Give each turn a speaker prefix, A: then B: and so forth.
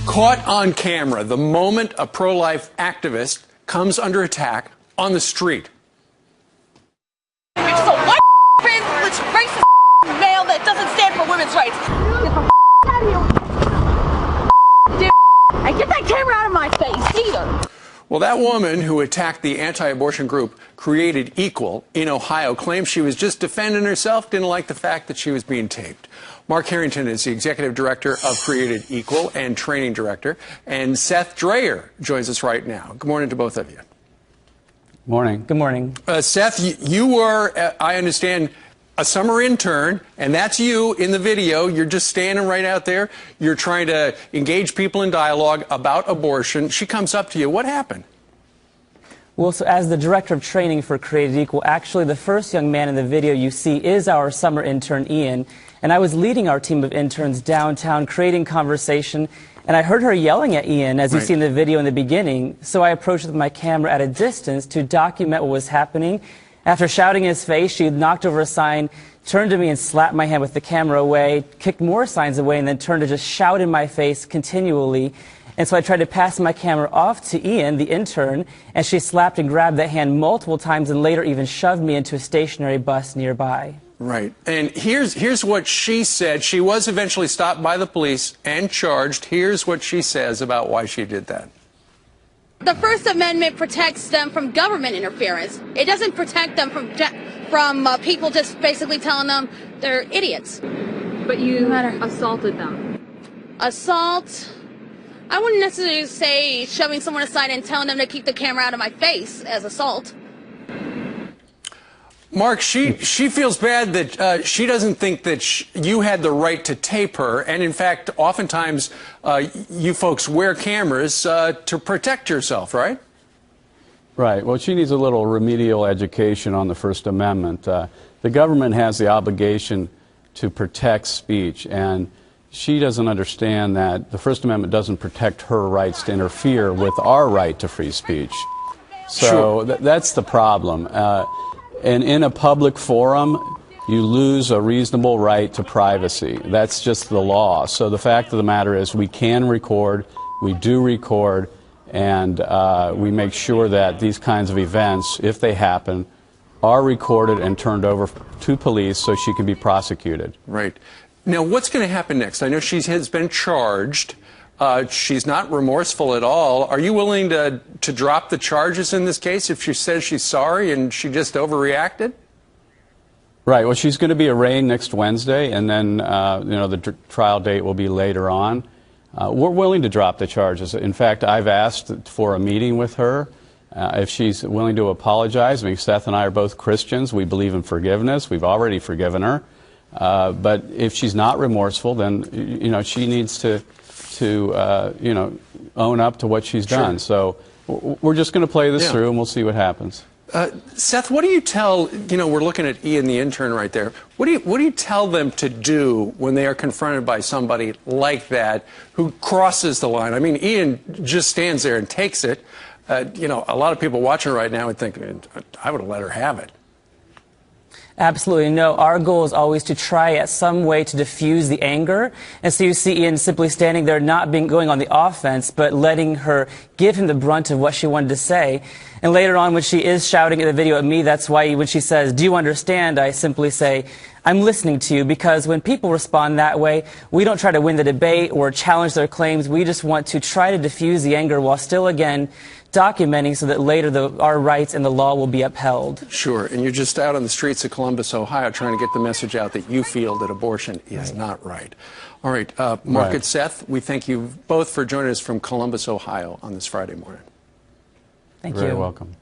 A: Caught on camera the moment a pro-life activist comes under attack on the street.
B: You're just a white privileged racist male that doesn't stand for women's rights. Get the out of here. And get that camera out of my face, either.
A: Well, that woman who attacked the anti-abortion group Created Equal in Ohio claimed she was just defending herself, didn't like the fact that she was being taped. Mark Harrington is the executive director of Created Equal and training director, and Seth Dreyer joins us right now. Good morning to both of you.
C: Morning.
D: Good morning.
A: Seth, you were, I understand, a summer intern, and that's you in the video. You're just standing right out there. You're trying to engage people in dialogue about abortion. She comes up to you. What happened?
D: Well, so as the director of training for Created Equal, actually the first young man in the video you see is our summer intern, Ian. And I was leading our team of interns downtown, creating conversation. And I heard her yelling at Ian, as you see in the video in the beginning. So I approached with my camera at a distance to document what was happening. After shouting in his face, she knocked over a sign, turned to me and slapped my hand with the camera away, kicked more signs away, and then turned to just shout in my face continually. And so I tried to pass my camera off to Ian, the intern, and she slapped and grabbed that hand multiple times and later even shoved me into a stationary bus nearby.
A: Right. And here's what she said. She was eventually stopped by the police and charged. Here's what she says about why she did that.
B: The First Amendment protects them from government interference. It doesn't protect them from people just basically telling them they're idiots.
E: But you assaulted them.
B: Assault? I wouldn't necessarily say shoving someone aside and telling them to keep the camera out of my face as assault.
A: Mark, she feels bad that she doesn't think that you had the right to tape her. And in fact, oftentimes you folks wear cameras to protect yourself, right?
C: Right. Well, she needs a little remedial education on the First Amendment. The government has the obligation to protect speech, and she doesn't understand that the First Amendment doesn't protect her rights to interfere with our right to free speech. So that's the problem. And in a public forum, you lose a reasonable right to privacy. That's just the law. So the fact of the matter is we can record, we do record, and we make sure that these kinds of events, if they happen, are recorded and turned over to police so she can be prosecuted.
A: Right. Now, what's going to happen next? I know she has been charged. She's not remorseful at all. Are you willing to drop the charges in this case if she says she's sorry and she just overreacted?
C: Right. Well, she's going to be arraigned next Wednesday, and then the trial date will be later on. We're willing to drop the charges. In fact, I've asked for a meeting with her. If she's willing to apologize. I mean, Seth and I are both Christians. We believe in forgiveness. We've already forgiven her. But if she's not remorseful, then she needs to own up to what she's done. So we're just going to play this through, and we'll see what happens.
A: Seth, what do you tell, we're looking at Ian, the intern right there. What do you tell them to do when they are confronted by somebody like that who crosses the line? I mean, Ian just stands there and takes it. A lot of people watching right now would think, I would have let her have it.
D: Absolutely. No, our goal is always to try at some way to diffuse the anger. And so you see Ian simply standing there, not going on the offense, but letting her give him the brunt of what she wanted to say. And later on, when she is shouting at the video at me, that's why when she says, "Do you understand?" I simply say, "I'm listening to you," because when people respond that way, we don't try to win the debate or challenge their claims. We just want to try to diffuse the anger while still, again, documenting so that later our rights and the law will be upheld.
A: Sure, and you're just out on the streets of Columbus, Ohio, trying to get the message out that you feel that abortion is not right. All right, Mark and Seth, we thank you both for joining us from Columbus, Ohio on this Friday morning.
D: Thank you.
C: You're very welcome.